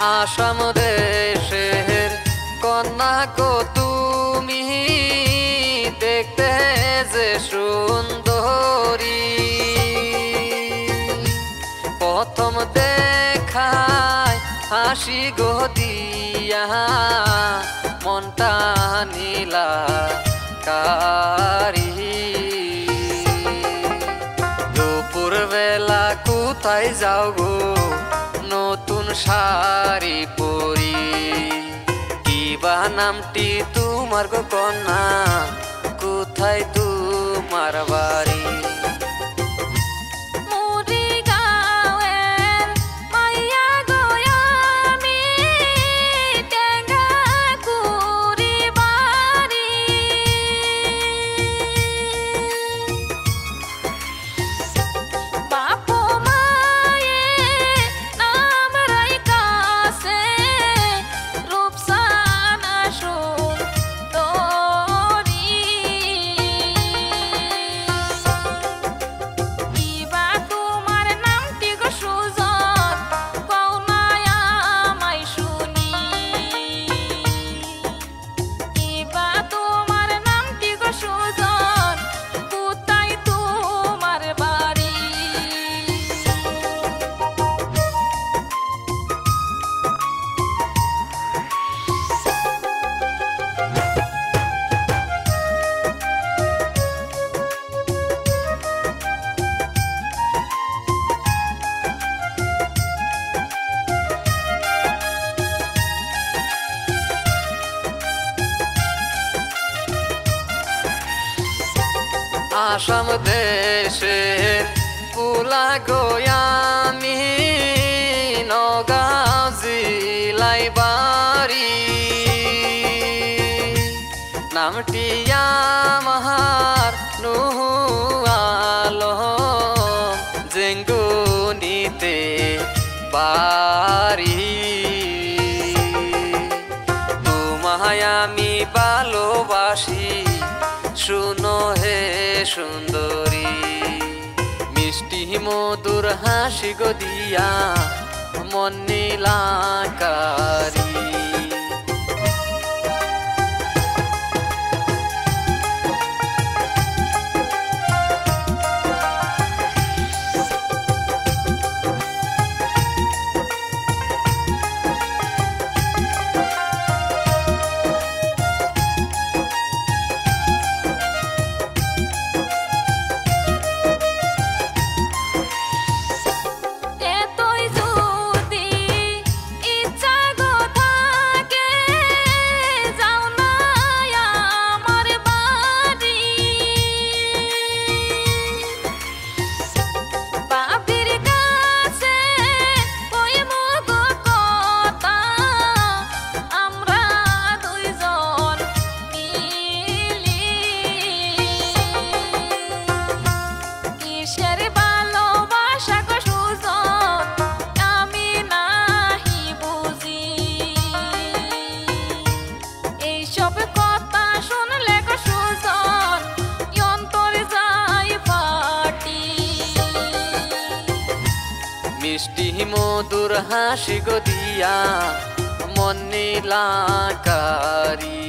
আসাম দেশের কন্যা গো তুমি দেখতে যে সুন্দরী, প্রথম দেখায় হাসি গো দিয়া মনটা নীলা কারি। দুপুর বেলা কোথায় যাও গো নতুন শাড়ি পরি, কিবা নামটি তোমার গো কন্যা, কোথায় তোমার বাড়ি? আসাম দেশের পুলা গোয়ামি নগাঁও জিলাই বাড়ি, নামটি আমার নুহু আলম জেঙ্গুনিতে বাড়ি। তোমায় আমি ভালোবাসি শুনো হে সুন্দরী, মিষ্টি মধুর হাসি গো দিয়া মন নীলাকারি। মিষ্টি মধুর হাসি গো দিয়া মন নীলাকারি।